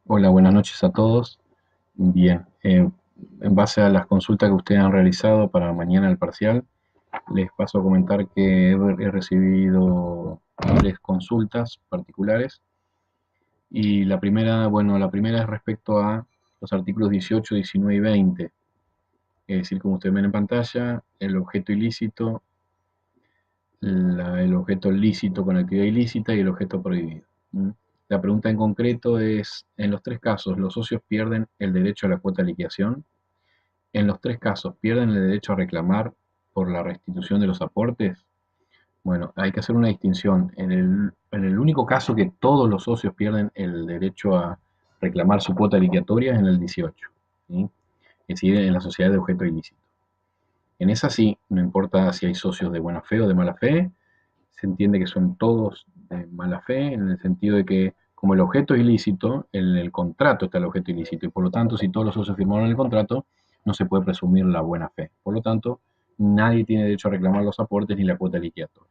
Hola, buenas noches a todos. Bien, en base a las consultas que ustedes han realizado para mañana el parcial, les paso a comentar que he recibido tres consultas particulares y la primera es respecto a los artículos 18, 19 y 20, es decir, como ustedes ven en pantalla, el objeto ilícito, el objeto lícito con actividad ilícita y el objeto prohibido. ¿Mm? La pregunta en concreto es, en los tres casos, ¿los socios pierden el derecho a la cuota de liquidación? En los tres casos, ¿pierden el derecho a reclamar por la restitución de los aportes? Bueno, hay que hacer una distinción. En el único caso que todos los socios pierden el derecho a reclamar su cuota liquidatoria es en el 18, ¿sí? Es decir, en la sociedad de objeto ilícito. En esa sí, no importa si hay socios de buena fe o de mala fe, se entiende que son todos de mala fe, en el sentido de que como el objeto es ilícito, en el contrato está el objeto ilícito, y por lo tanto, si todos los socios firmaron el contrato, no se puede presumir la buena fe. Por lo tanto, nadie tiene derecho a reclamar los aportes ni la cuota liquidatoria.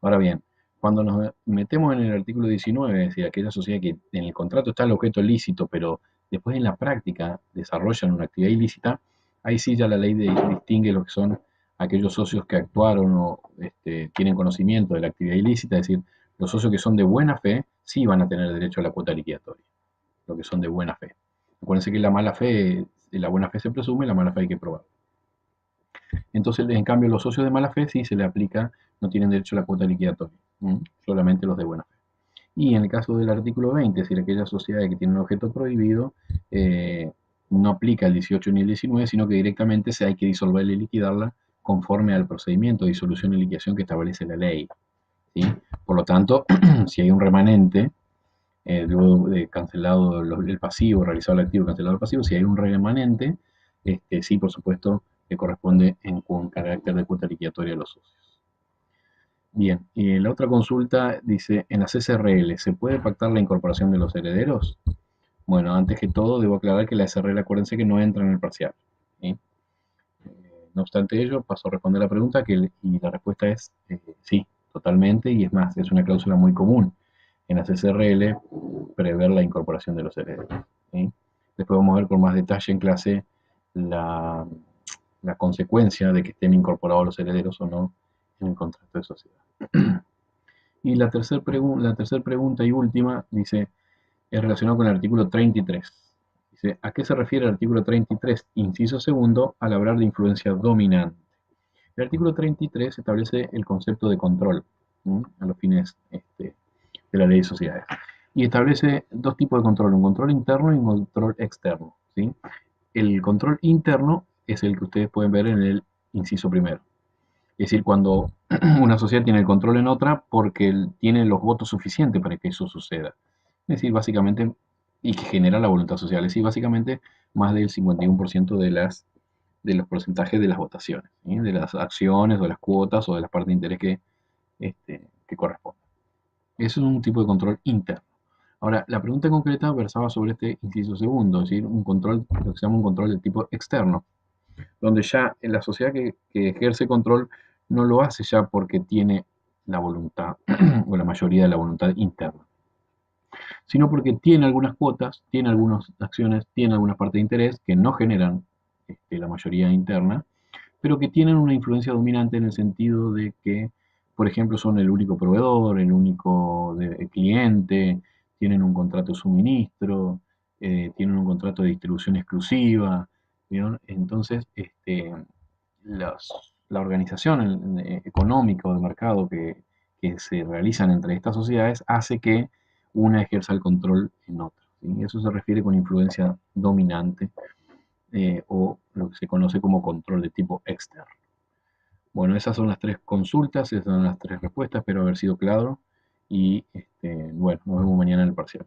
Ahora bien, cuando nos metemos en el artículo 19, es decir, aquella sociedad que en el contrato está el objeto lícito, pero después en la práctica desarrollan una actividad ilícita, ahí sí ya la ley distingue lo que son aquellos socios que actuaron o tienen conocimiento de la actividad ilícita, es decir, los socios que son de buena fe sí van a tener derecho a la cuota liquidatoria, los que son de buena fe. Acuérdense que la mala fe, la buena fe se presume, la mala fe hay que probar. Entonces, en cambio, los socios de mala fe sí se le aplica, no tienen derecho a la cuota liquidatoria, solamente los de buena fe. Y en el caso del artículo 20, es decir, aquellas sociedades que tienen un objeto prohibido, no aplica el 18 ni el 19, sino que directamente se hay que disolverla y liquidarla conforme al procedimiento de disolución y liquidación que establece la ley, ¿sí? Por lo tanto, si hay un remanente, luego de cancelado el pasivo, realizado el activo, cancelado el pasivo, si hay un remanente, sí, por supuesto, que corresponde con carácter de cuota liquidatoria a los socios. Bien, y la otra consulta dice, en las SRL, ¿se puede pactar la incorporación de los herederos? Bueno, antes que todo, debo aclarar que la SRL, acuérdense que no entra en el parcial, ¿sí? No obstante ello, paso a responder la pregunta y la respuesta es sí, totalmente, y es más, es una cláusula muy común en las SRL prever la incorporación de los herederos, ¿sí? Después vamos a ver con más detalle en clase la, la consecuencia de que estén incorporados los herederos o no en el contrato de sociedad. Y la tercera pregunta y última dice, es relacionado con el artículo 33. Dice, ¿a qué se refiere el artículo 33, inciso segundo, al hablar de influencia dominante? El artículo 33 establece el concepto de control, ¿sí? A los fines de la ley de sociedades. Y establece dos tipos de control, un control interno y un control externo, ¿sí? El control interno es el que ustedes pueden ver en el inciso primero. Es decir, cuando una sociedad tiene el control en otra porque tiene los votos suficientes para que eso suceda. Es decir, básicamente, y que genera la voluntad social. Es decir, básicamente más del 51% de los porcentajes de las votaciones, ¿sí? De las acciones o de las cuotas o de las partes de interés que corresponden. Eso es un tipo de control interno. Ahora, la pregunta concreta versaba sobre este inciso segundo, es decir, un control, lo que se llama un control de tipo externo, donde ya en la sociedad que ejerce control no lo hace ya porque tiene la voluntad o la mayoría de la voluntad interna, sino porque tiene algunas cuotas, tiene algunas acciones, tiene algunas partes de interés que no generan la mayoría interna, pero que tienen una influencia dominante en el sentido de que, por ejemplo, son el único proveedor, el único cliente, tienen un contrato de suministro, tienen un contrato de distribución exclusiva, ¿vieron? Entonces, la organización económica o de mercado que se realizan entre estas sociedades hace que una ejerza el control en otra, ¿sí? Eso se refiere con influencia dominante o lo que se conoce como control de tipo externo. Bueno, esas son las tres consultas, esas son las tres respuestas, espero haber sido claro y bueno, nos vemos mañana en el parcial.